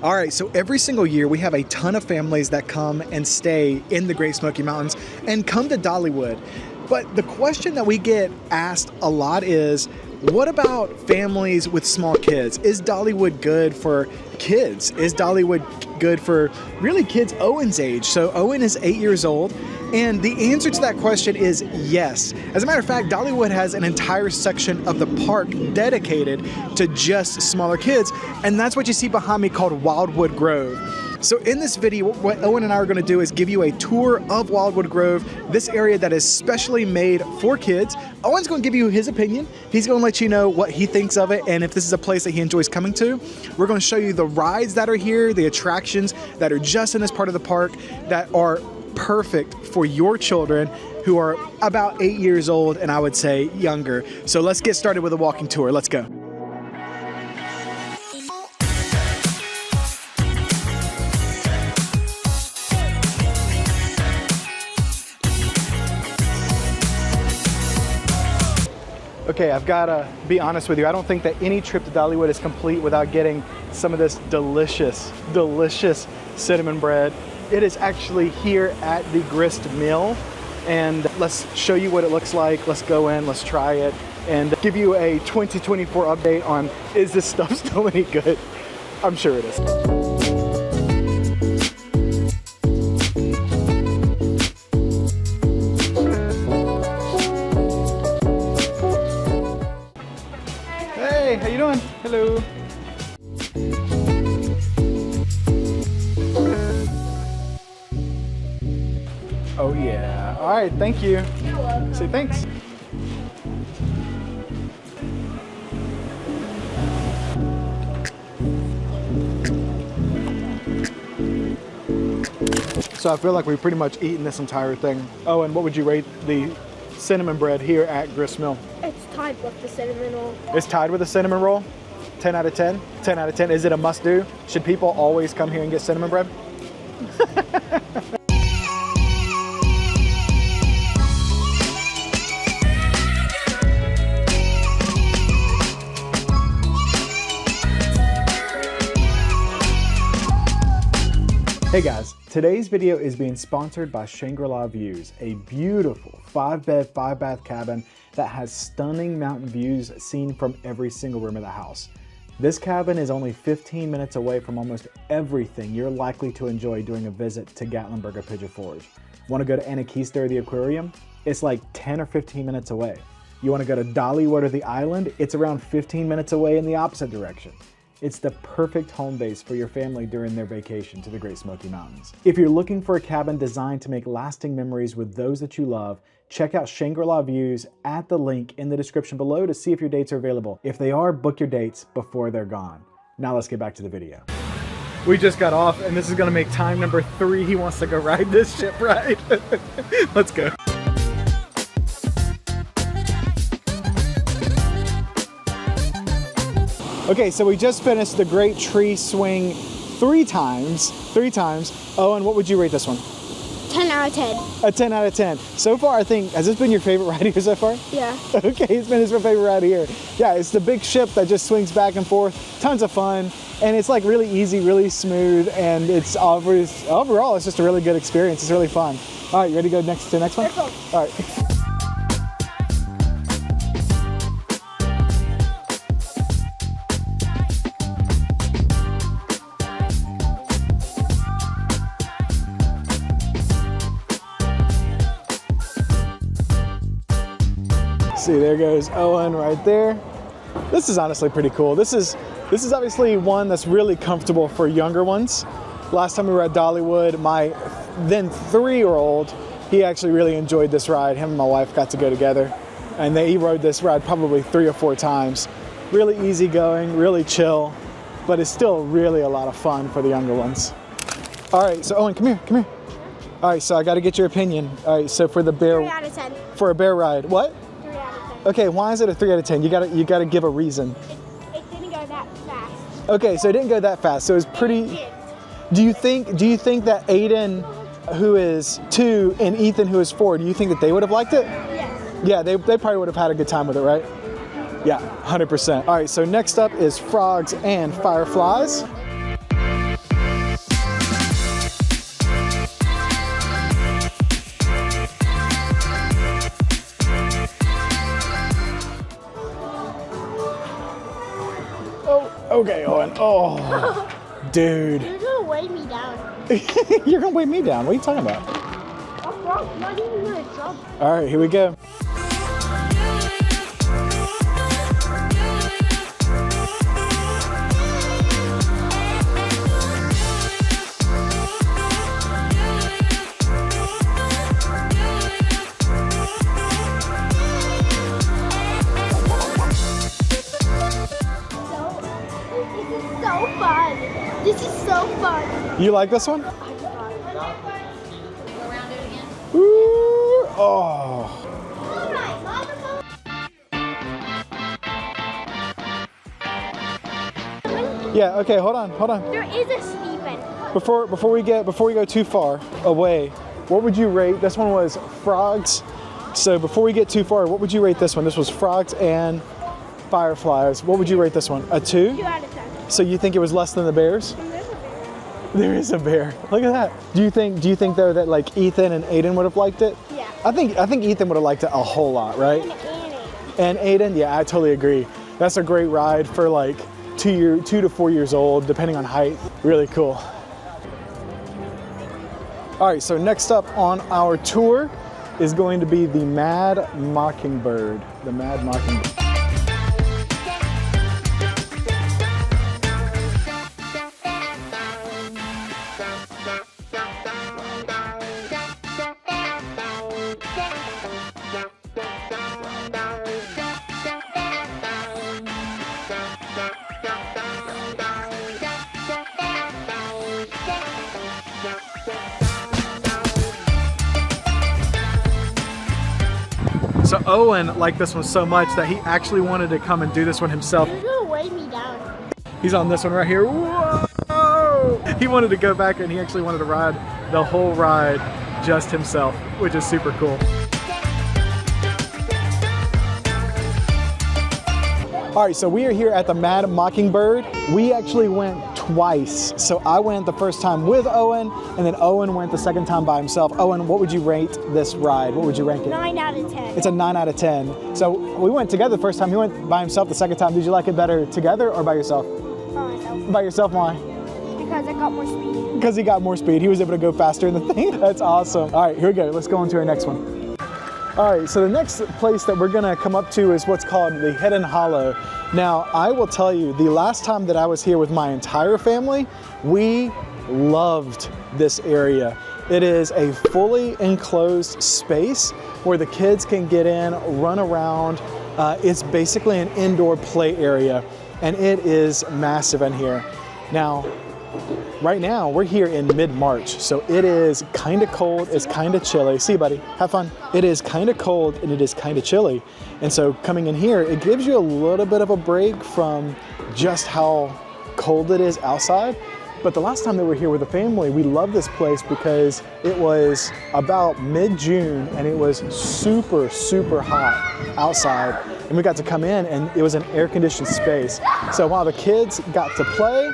All right, so every single year we have a ton of families that come and stay in the Great Smoky Mountains and come to Dollywood. But the question that we get asked a lot is, what about families with small kids? Is Dollywood good for kids? Is Dollywood good for really kids Owen's age? So Owen is 8 years old, and the answer to that question is yes. As a matter of fact, Dollywood has an entire section of the park dedicated to just smaller kids, and that's what you see behind me called Wildwood Grove. So in this video, what Owen and I are going to do is give you a tour of Wildwood Grove, this area that is specially made for kids. Owen's going to give you his opinion. He's going to let you know what he thinks of it and if this is a place that he enjoys coming to. We're going to show you the rides that are here, the attractions that are just in this part of the park that are perfect for your children who are about 8 years old and I would say younger. So let's get started with a walking tour. Let's go. Okay, I've got to be honest with you. I don't think that any trip to Dollywood is complete without getting some of this delicious, delicious cinnamon bread. It is actually here at the Grist Mill, and let's show you what it looks like. Let's go in, let's try it, and give you a 2024 update on, is this stuff still any good? I'm sure it is. Hey, how you doing? Hello. Oh yeah. All right, thank you. You're welcome. Say thanks. So I feel like we've pretty much eaten this entire thing. Oh, and what would you rate the cinnamon bread here at Grist Mill? It's tied with the cinnamon roll. It's tied with a cinnamon roll? 10 out of 10? 10 out of 10. Is it a must-do? Should people always come here and get cinnamon bread? Hey guys, today's video is being sponsored by Shangri-La Views, a beautiful 5-bed, 5-bath cabin that has stunning mountain views seen from every single room of the house. This cabin is only 15 minutes away from almost everything you're likely to enjoy doing a visit to Gatlinburg or Pigeon Forge. Want to go to Anakista or the aquarium? It's like 10 or 15 minutes away. You want to go to Dollywood or the island? It's around 15 minutes away in the opposite direction. It's the perfect home base for your family during their vacation to the Great Smoky Mountains. If you're looking for a cabin designed to make lasting memories with those that you love, check out Shangri-La Views at the link in the description below to see if your dates are available. If they are, book your dates before they're gone. Now let's get back to the video. We just got off and this is gonna make time number 3. He wants to go ride this ship ride. Let's go. Okay, so we just finished the Great Tree Swing three times. Owen, what would you rate this one? 10 out of 10. A 10 out of 10. So far, I think, has this been your favorite ride here so far? Yeah. Okay, it's been his favorite ride here. Yeah, it's the big ship that just swings back and forth. Tons of fun. And it's like really easy, really smooth. And it's overall, it's just a really good experience. It's really fun. All right, you ready to go to the next one? All right. See, there goes Owen right there. This is honestly pretty cool. This is obviously one that's really comfortable for younger ones. Last time we were at Dollywood, my then 3-year-old, he actually really enjoyed this ride. Him and my wife got to go together, and he rode this ride probably 3 or 4 times. Really easy going, really chill, but it's still really a lot of fun for the younger ones. All right, so Owen, come here. All right, so I got to get your opinion. All right, so for the bear, 3 out of 10. For a bear ride, what? 3 out of 10. Okay, why is it a 3 out of 10? You gotta give a reason. It didn't go that fast. Okay, so it didn't go that fast. So it was pretty. Do you think that Aiden, who is 2, and Ethan, who is 4, do you think that they would have liked it? Yes. Yeah, they probably would have had a good time with it, right? Yeah, 100%. All right, so next up is Frogs and Fireflies. Okay, Owen. Oh, dude. You're gonna weigh me down. You're gonna weigh me down. What are you talking about? I'm not even gonna jump. All right, here we go. This is so fun. You like this one? Go around it again. Ooh, oh. Yeah, okay, hold on. There is a steepen. Before we go too far away, what would you rate? This one was frogs. So before we get too far, what would you rate this one? This was frogs and fireflies. What would you rate this one? A 2? 2 out of 10. So you think it was less than the bears? There is a bear. Look at that. Do you think though that like Ethan and Aiden would have liked it? Yeah. I think Ethan would have liked it a whole lot, right? And Aiden, yeah, I totally agree. That's a great ride for like 2 to 4 years old, depending on height. Really cool. All right, so next up on our tour is going to be the Mad Mockingbird. The Mad Mockingbird. So Owen liked this one so much that he actually wanted to come and do this one himself. You're gonna weigh me down. He's on this one right here. Whoa! He wanted to go back and he actually wanted to ride the whole ride just himself, which is super cool. All right, so we are here at the Mad Mockingbird. We actually went twice. So I went the first time with Owen, and then Owen went the second time by himself. Owen, what would you rate this ride? What would you rank it? 9 out of 10. It's a 9 out of 10. So we went together the first time. He went by himself the second time. Did you like it better together or by yourself? By myself. By yourself, why? Because I got more speed. Because he got more speed. He was able to go faster in the thing. That's awesome. All right, here we go. Let's go on to our next one. All right, so the next place that we're gonna come up to is what's called the Hidden Hollow. Now, I will tell you, the last time that I was here with my entire family, we loved this area. It is a fully enclosed space where the kids can get in, run around. It's basically an indoor play area, and it is massive in here. Now, right now, we're here in mid-March, so it is kind of cold, it's kind of chilly. See you, buddy, have fun. It is kind of cold and it is kind of chilly. And so coming in here, it gives you a little bit of a break from just how cold it is outside. But the last time that we were here with the family, we loved this place because it was about mid-June and it was super, super hot outside. And we got to come in and it was an air-conditioned space. So while the kids got to play,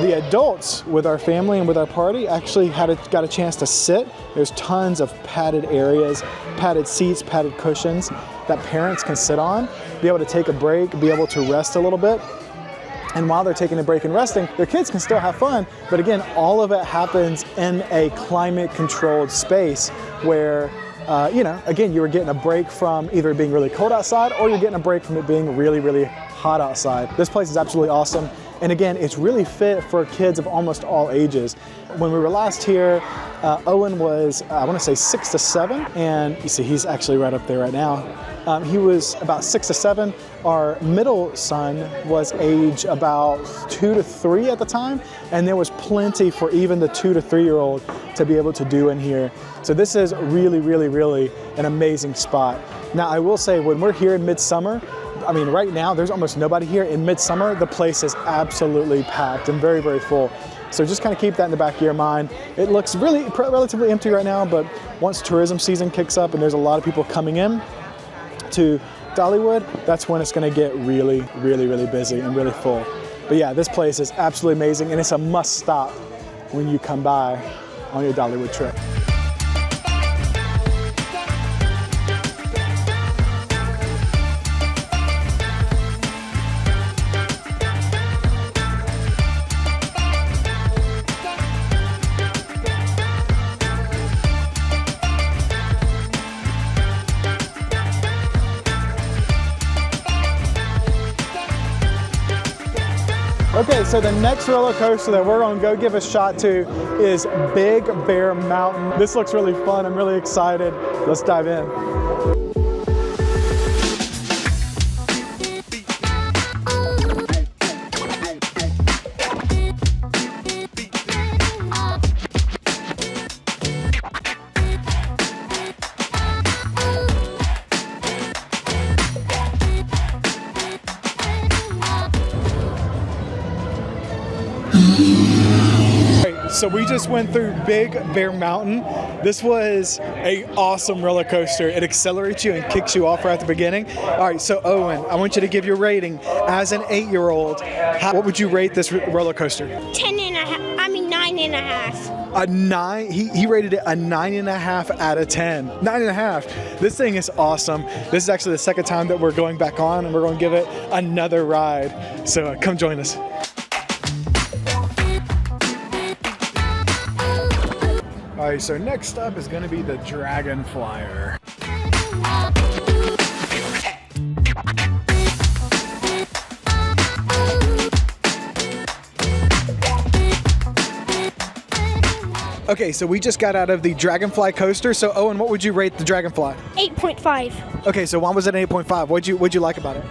the adults with our family and with our party actually got a chance to sit. There's tons of padded areas, padded seats, padded cushions that parents can sit on, be able to take a break, be able to rest a little bit. And while they're taking a break and resting, their kids can still have fun. But again, all of it happens in a climate-controlled space where, again, you were getting a break from either being really cold outside or you're getting a break from it being really, really hot outside. This place is absolutely awesome. And again, it's really fit for kids of almost all ages. When we were last here, Owen was, I want to say 6 to 7. And you see, he's actually right up there right now. He was about 6 to 7. Our middle son was age about 2 to 3 at the time, and there was plenty for even the 2 to 3-year-old to be able to do in here. So this is really, really, really an amazing spot. Now I will say, when we're here in midsummer, I mean, right now there's almost nobody here. In midsummer, the place is absolutely packed and very, very full. So just kind of keep that in the back of your mind. It looks really relatively empty right now, but once tourism season kicks up and there's a lot of people coming in to Dollywood, that's when it's going to get really, really, really busy and really full. But yeah, this place is absolutely amazing, and it's a must stop when you come by on your Dollywood trip. right, so the next roller coaster that we're gonna go give a shot to is Big Bear Mountain. This looks really fun. I'm really excited. Let's dive in. So we just went through Big Bear Mountain. This was an awesome roller coaster. It accelerates you and kicks you off right at the beginning. All right, so Owen, I want you to give your rating. As an 8-year-old, what would you rate this roller coaster? 9.5. A 9? He rated it a 9.5 out of 10. 9.5. This thing is awesome. This is actually the second time that we're going back on, and we're going to give it another ride. So come join us. All right, so next up is going to be the Dragonflyer. Okay, so we just got out of the Dragonfly coaster. So Owen, what would you rate the Dragonfly? 8.5. Okay, so why was it an 8.5? What'd you like about it?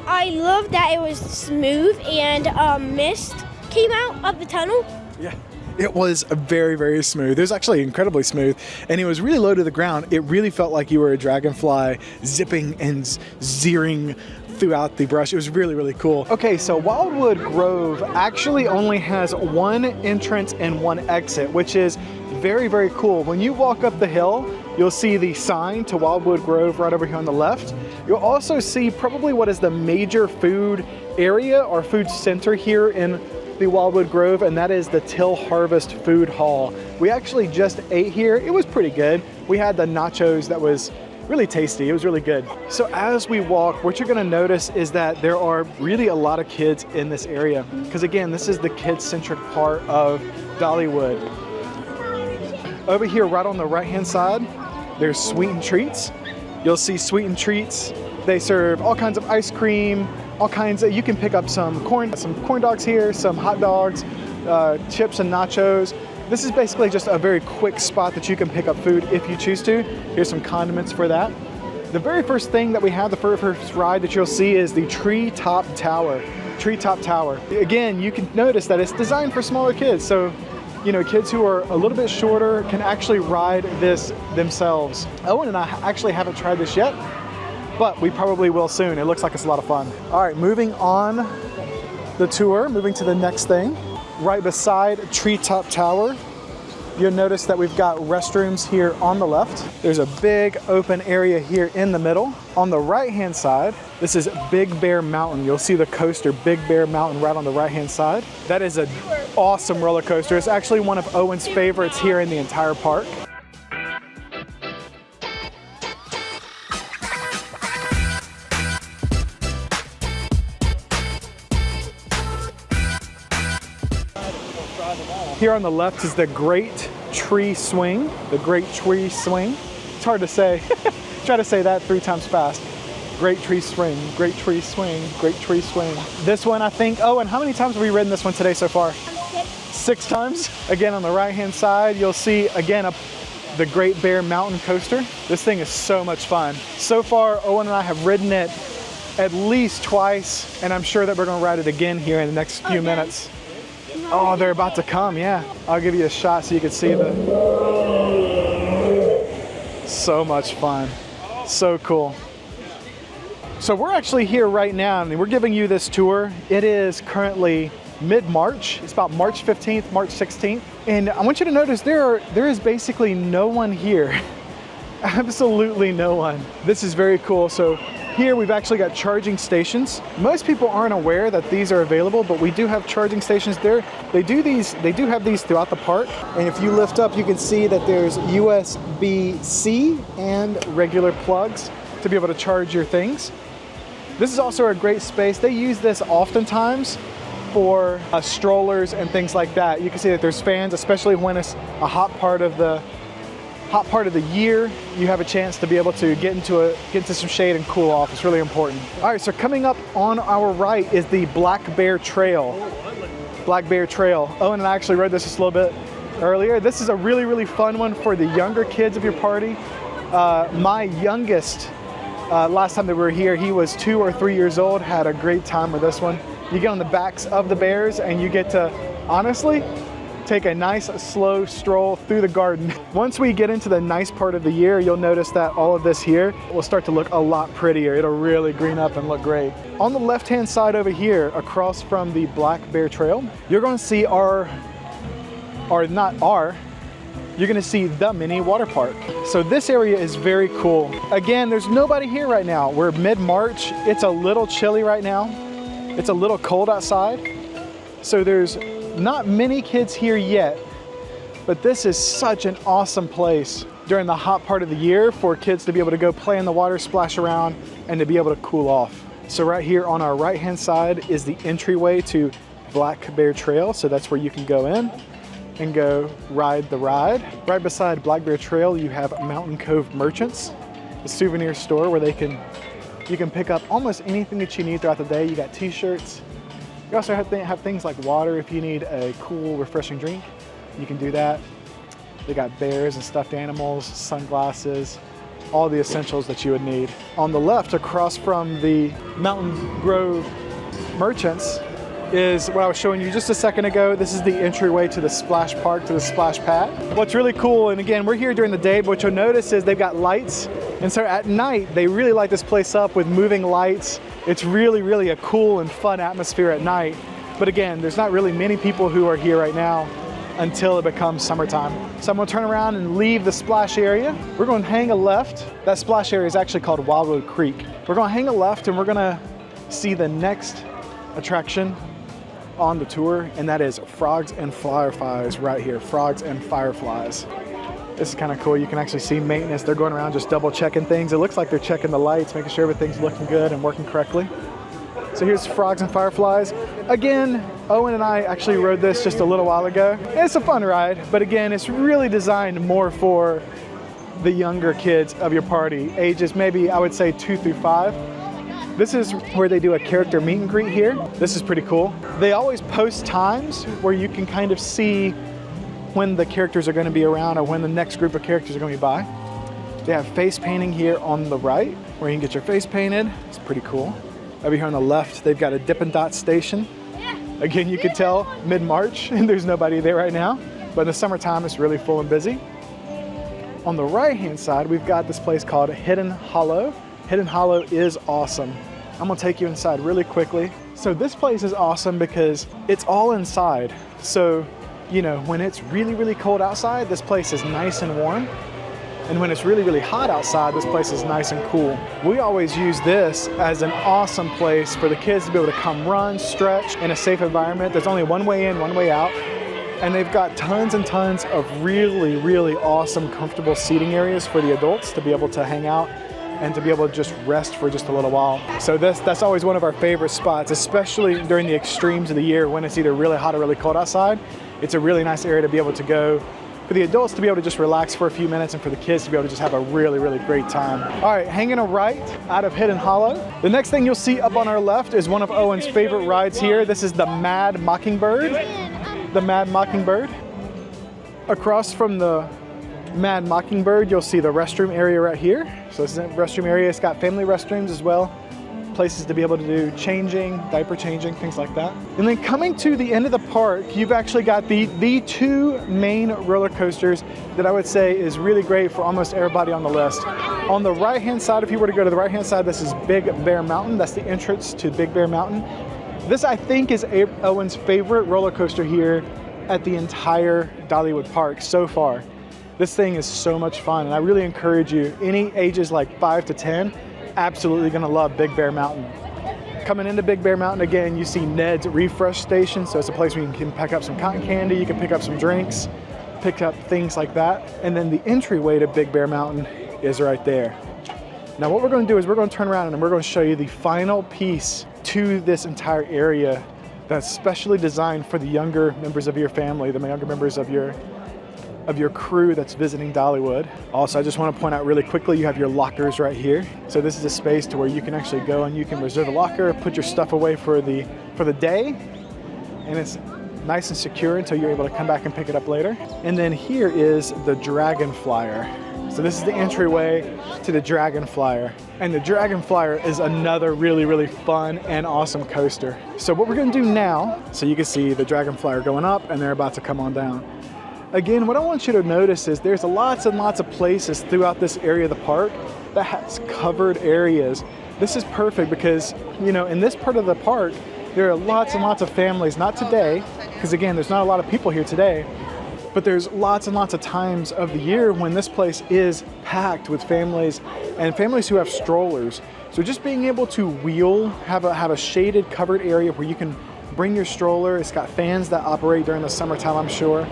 I love that it was smooth and mist came out of the tunnel. Yeah. It was very, very smooth. It was actually incredibly smooth, and it was really low to the ground. It really felt like you were a dragonfly zipping and zeering throughout the brush. It was really, really cool. Okay, so Wildwood Grove actually only has one entrance and one exit, which is very, very cool. When you walk up the hill, you'll see the sign to Wildwood Grove right over here on the left. You'll also see probably what is the major food area or food center here in the Wildwood Grove, and that is the Till Harvest Food Hall. We actually just ate here. It was pretty good. We had the nachos that was really tasty. It was really good. So as we walk, what you're gonna notice is that there are really a lot of kids in this area, because again, this is the kid-centric part of Dollywood. Over here, right on the right-hand side, there's Sweet and Treats. You'll see Sweet and Treats. They serve all kinds of ice cream, all kinds of, you can pick up some corn dogs here, some hot dogs, chips and nachos. This is basically just a very quick spot that you can pick up food if you choose to. Here's some condiments for that. The very first thing that we have, the very first ride that you'll see is the Treetop Tower. Treetop Tower. Again, you can notice that it's designed for smaller kids. So, you know, kids who are a little bit shorter can actually ride this themselves. Owen and I actually haven't tried this yet, but we probably will soon. It looks like it's a lot of fun. All right, moving on the tour, moving to the next thing. Right beside Treetop Tower, you'll notice that we've got restrooms here on the left. There's a big open area here in the middle. On the right-hand side, this is Big Bear Mountain. You'll see the coaster Big Bear Mountain right on the right-hand side. That is an awesome roller coaster. It's actually one of Owen's favorites here in the entire park. Here on the left is the Great Tree Swing. The Great Tree Swing. It's hard to say. Try to say that 3 times fast. Great Tree Swing, Great Tree Swing, Great Tree Swing. This one, I think, oh, and how many times have we ridden this one today so far? 6 times. Again, on the right-hand side, you'll see, again, the Great Bear Mountain Coaster. This thing is so much fun. So far, Owen and I have ridden it at least twice, and I'm sure that we're gonna ride it again here in the next few minutes. Oh, they're about to come, yeah. I'll give you a shot so you can see so much fun. So cool. So we're actually here right now, and we're giving you this tour. It is currently mid-March. It's about March 15th, March 16th. And I want you to notice there is basically no one here. Absolutely no one. This is very cool. So here we've actually got charging stations. Most people aren't aware that these are available, but we do have charging stations there. They do have these throughout the park. And if you lift up, you can see that there's USB-C and regular plugs to be able to charge your things. This is also a great space. They use this oftentimes for strollers and things like that. You can see that there's fans, especially when it's a hot part of the year. You have a chance to be able to get into some shade and cool off. It's really important. All right, so coming up on our right is the Black Bear Trail. Black Bear Trail. Owen and I actually rode this just a little bit earlier. This is a really, really fun one for the younger kids of your party. My youngest, last time that we were here, he was 2 or 3 years old, had a great time with this one. You get on the backs of the bears and you get to, honestly, take a nice slow stroll through the garden. Once we get into the nice part of the year, you'll notice that all of this here will start to look a lot prettier. It'll really green up and look great. On the left-hand side over here, across from the Black Bear Trail, you're going to see you're going to see the mini water park. So this area is very cool. Again, there's nobody here right now. We're mid-March. It's a little chilly right now. It's a little cold outside. So there's not many kids here yet, but this is such an awesome place during the hot part of the year for kids to be able to go play in the water, splash around, and to be able to cool off. So right here on our right-hand side is the entryway to Black Bear Trail. So that's where you can go in and go ride the ride. Right beside Black Bear Trail, you have Mountain Cove Merchants, a souvenir store where you can pick up almost anything that you need throughout the day. You got t-shirts. You also have things like water if you need a cool, refreshing drink. You can do that. They got bears and stuffed animals, sunglasses, all the essentials that you would need. On the left, across from the Mountain Grove Merchants, is what I was showing you just a second ago. This is the entryway to the splash park, to the splash pad. What's really cool, and again, we're here during the day, but what you'll notice is they've got lights. And so at night, they really light this place up with moving lights. It's really, really a cool and fun atmosphere at night. But again, there's not really many people who are here right now until it becomes summertime. So I'm gonna turn around and leave the splash area. We're gonna hang a left. That splash area is actually called Wildwood Creek. We're gonna hang a left and we're gonna see the next attraction on the tour, and that is Frogs and Fireflies right here. Frogs and Fireflies. This is kind of cool. You can actually see maintenance. They're going around just double checking things. It looks like they're checking the lights, making sure everything's looking good and working correctly. So here's Frogs and Fireflies. Again, Owen and I actually rode this just a little while ago. It's a fun ride, but again, it's really designed more for the younger kids of your party, ages maybe I would say 2 through 5. This is where they do a character meet and greet here. This is pretty cool. They always post times where you can kind of see when the characters are going to be around or when the next group of characters are going to be by. They have face painting here on the right where you can get your face painted. It's pretty cool. Over here on the left, they've got a Dippin' Dot station. Again, you can tell mid-March and there's nobody there right now, but in the summertime, it's really full and busy. On the right-hand side, we've got this place called Hidden Hollow. Hidden Hollow is awesome. I'm gonna take you inside really quickly. So this place is awesome because it's all inside. So, you know, when it's really, really cold outside, this place is nice and warm. And when it's really, really hot outside, this place is nice and cool. We always use this as an awesome place for the kids to be able to come run, stretch in a safe environment. There's only one way in, one way out. And they've got tons and tons of really, really awesome, comfortable seating areas for the adults to be able to hang out and to be able to just rest for just a little while. So that's always one of our favorite spots, especially during the extremes of the year when it's either really hot or really cold outside. It's a really nice area to be able to go for the adults to be able to just relax for a few minutes and for the kids to be able to just have a really, really great time. All right, hanging a right out of Hidden Hollow. The next thing you'll see up on our left is one of Owen's favorite rides here. This is the Mad Mockingbird. The Mad Mockingbird. Across from the Mad Mockingbird, you'll see the restroom area right here. So this is the restroom area. It's got family restrooms as well. Places to be able to do changing, diaper changing, things like that. And then coming to the end of the park, you've actually got the two main roller coasters that I would say is really great for almost everybody on the list. On the right-hand side, if you were to go to the right-hand side, this is Big Bear Mountain. That's the entrance to Big Bear Mountain. This, I think, is Owen's favorite roller coaster here at the entire Dollywood park so far. This thing is so much fun, and I really encourage you, any ages like 5 to 10, absolutely gonna love Big Bear Mountain. Coming into Big Bear Mountain, again, you see Ned's Refresh Station, so it's a place where you can pick up some cotton candy, you can pick up some drinks, pick up things like that, and then the entryway to Big Bear Mountain is right there. Now what we're gonna do is we're gonna turn around and we're gonna show you the final piece to this entire area that's specially designed for the younger members of your family, the younger members of your crew that's visiting Dollywood. Also, I just want to point out really quickly, you have your lockers right here. So this is a space to where you can actually go and you can reserve a locker, put your stuff away for the day. And it's nice and secure until you're able to come back and pick it up later. And then here is the Dragonflyer. So this is the entryway to the Dragonflyer. And the Dragonflyer is another really, really fun and awesome coaster. So what we're gonna do now, so you can see the Dragonflyer going up and they're about to come on down. Again, what I want you to notice is there's lots and lots of places throughout this area of the park that has covered areas. This is perfect because, you know, in this part of the park, there are lots and lots of families, not today, because again, there's not a lot of people here today, but there's lots and lots of times of the year when this place is packed with families and families who have strollers. So just being able to wheel, have a shaded covered area where you can bring your stroller. It's got fans that operate during the summertime, I'm sure.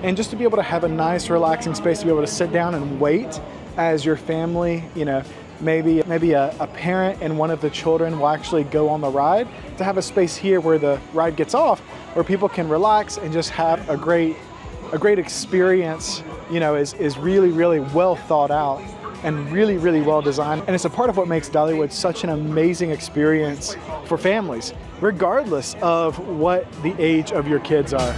And just to be able to have a nice relaxing space to be able to sit down and wait as your family, you know, maybe a parent and one of the children will actually go on the ride, to have a space here where the ride gets off, where people can relax and just have a great experience, you know, is really, really well thought out and really, really well designed. And it's a part of what makes Dollywood such an amazing experience for families, regardless of what the age of your kids are.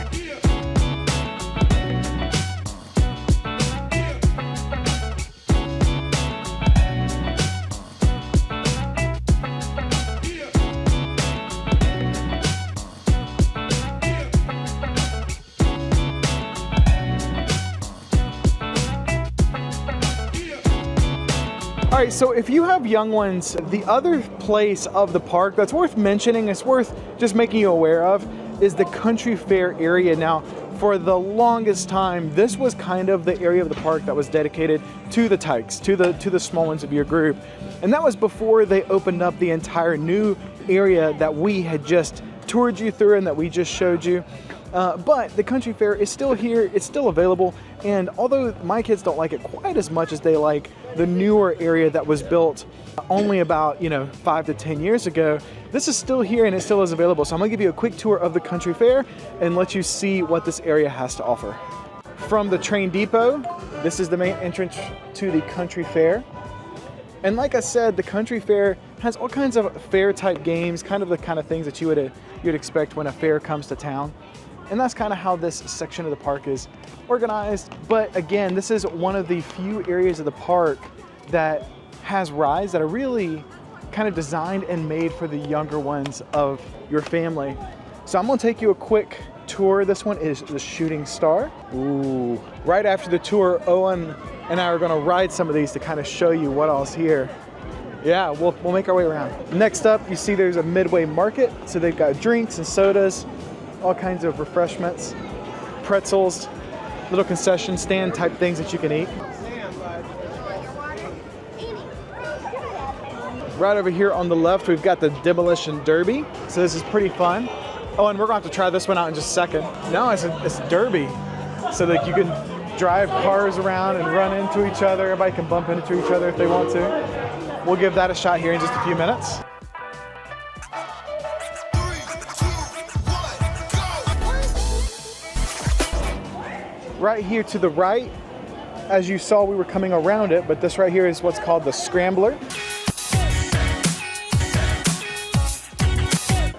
All right, so if you have young ones, the other place of the park that's worth mentioning, it's worth just making you aware of, is the Country Fair area. Now, for the longest time, this was kind of the area of the park that was dedicated to the tykes, to the small ones of your group. And that was before they opened up the entire new area that we had just toured you through and that we just showed you. But the Country Fair is still here, it's still available, and although my kids don't like it quite as much as they like the newer area that was built only about, 5 to 10 years ago, this is still here and it still is available. So I'm gonna give you a quick tour of the Country Fair and let you see what this area has to offer. From the train depot, this is the main entrance to the Country Fair. And like I said, the Country Fair has all kinds of fair type games, kind of the kind of things that you'd expect when a fair comes to town. And that's kind of how this section of the park is organized. But again, this is one of the few areas of the park that has rides that are really kind of designed and made for the younger ones of your family. So I'm gonna take you a quick tour. This one is the Shooting Star. Ooh. Right after the tour, Owen and I are gonna ride some of these to kind of show you what all's here. Yeah, we'll make our way around. Next up, you see there's a Midway Market. So they've got drinks and sodas, all kinds of refreshments, pretzels, little concession stand type things that you can eat. Right over here on the left, we've got the Demolition Derby. So this is pretty fun. Oh, and we're going to have to try this one out in just a second. No, it's a derby. So that you can drive cars around and run into each other. Everybody can bump into each other if they want to. We'll give that a shot here in just a few minutes. Right here to the right, as you saw, we were coming around it, but this right here is what's called the Scrambler.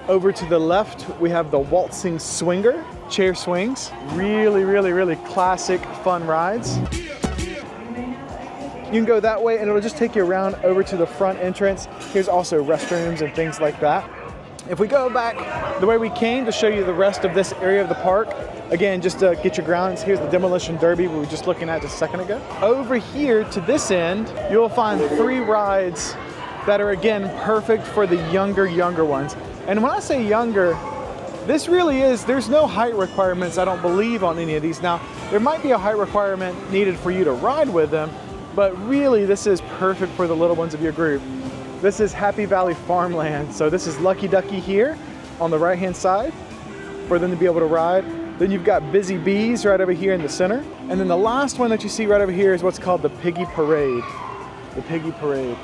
Over to the left, we have the Waltzing Swinger, chair swings. Really, really, really classic, fun rides. You can go that way and it'll just take you around over to the front entrance. Here's also restrooms and things like that. If we go back the way we came to show you the rest of this area of the park, again, just to get your grounds, here's the Demolition Derby we were just looking at just a second ago. Over here to this end, you'll find 3 rides that are, again, perfect for the younger ones. And when I say younger, this really is, there's no height requirements, I don't believe, on any of these. Now, there might be a height requirement needed for you to ride with them, but really this is perfect for the little ones of your group. This is Happy Valley Farmland. So this is Lucky Ducky here on the right-hand side for them to be able to ride. Then you've got Busy Bees right over here in the center. And then the last one that you see right over here is what's called the Piggy Parade. The Piggy Parade.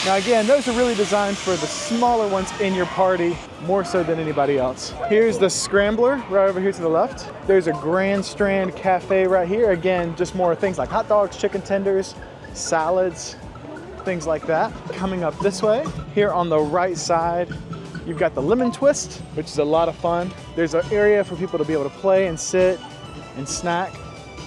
Now again, those are really designed for the smaller ones in your party, more so than anybody else. Here's the Scrambler right over here to the left. There's a Grand Strand Cafe right here. Again, just more things like hot dogs, chicken tenders, salads, things like that. Coming up this way, here on the right side, You've got the lemon twist, which is a lot of fun. There's an area for people to be able to play and sit and snack.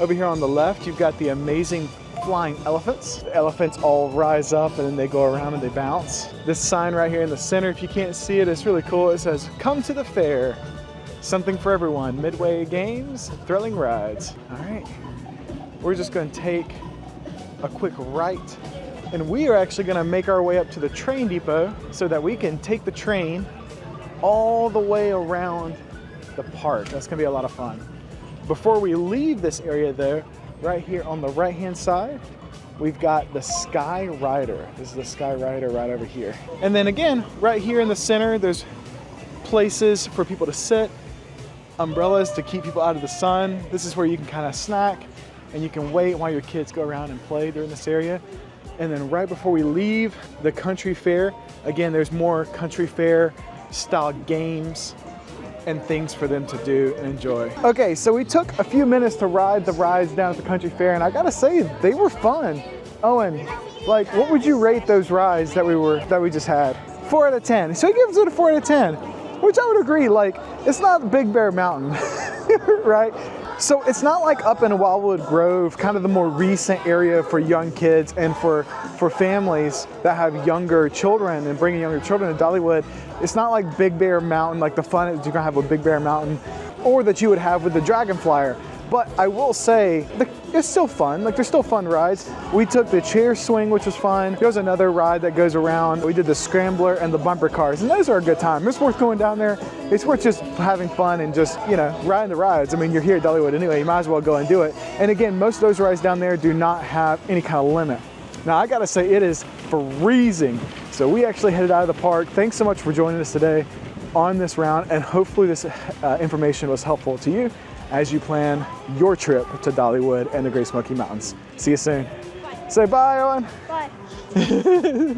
Over here on the left, you've got the amazing flying elephants. The elephants all rise up and then they go around and they bounce. This sign right here in the center, if you can't see it, it's really cool. It says, "Come to the fair. Something for everyone. Midway games, thrilling rides." All right, we're just gonna take a quick right, and we are actually gonna make our way up to the train depot so that we can take the train all the way around the park. That's gonna be a lot of fun. Before we leave this area though, right here on the right-hand side, we've got the Sky Rider. This is the Sky Rider right over here. And then again, right here in the center, there's places for people to sit, umbrellas to keep people out of the sun. This is where you can kind of snack and you can wait while your kids go around and play during this area. And then right before we leave the country fair, again, there's more country fair style games and things for them to do and enjoy. Okay, so we took a few minutes to ride the rides down at the country fair, and I gotta say, they were fun. Owen, like, what would you rate those rides that we just had? 4 out of 10. So he gives it a 4 out of 10, which I would agree. Like, it's not Big Bear Mountain, right? So it's not like up in Wildwood Grove, kind of the more recent area for young kids and for families that have younger children and bringing younger children to Dollywood. It's not like Big Bear Mountain, like the fun that you're gonna have with Big Bear Mountain or that you would have with the Dragonflyer. But I will say, it's still fun. Like, there's still fun rides. We took the chair swing, which was fun. There's another ride that goes around. We did the scrambler and the bumper cars, and those are a good time. It's worth going down there. It's worth just having fun and just, you know, riding the rides. I mean, you're here at Dollywood anyway, you might as well go and do it. And again, most of those rides down there do not have any kind of limit. Now, I gotta say, it is freezing. So we actually headed out of the park. Thanks so much for joining us today on this round, and hopefully this information was helpful to you as you plan your trip to Dollywood and the Great Smoky Mountains. See you soon. Say bye, Owen. Bye.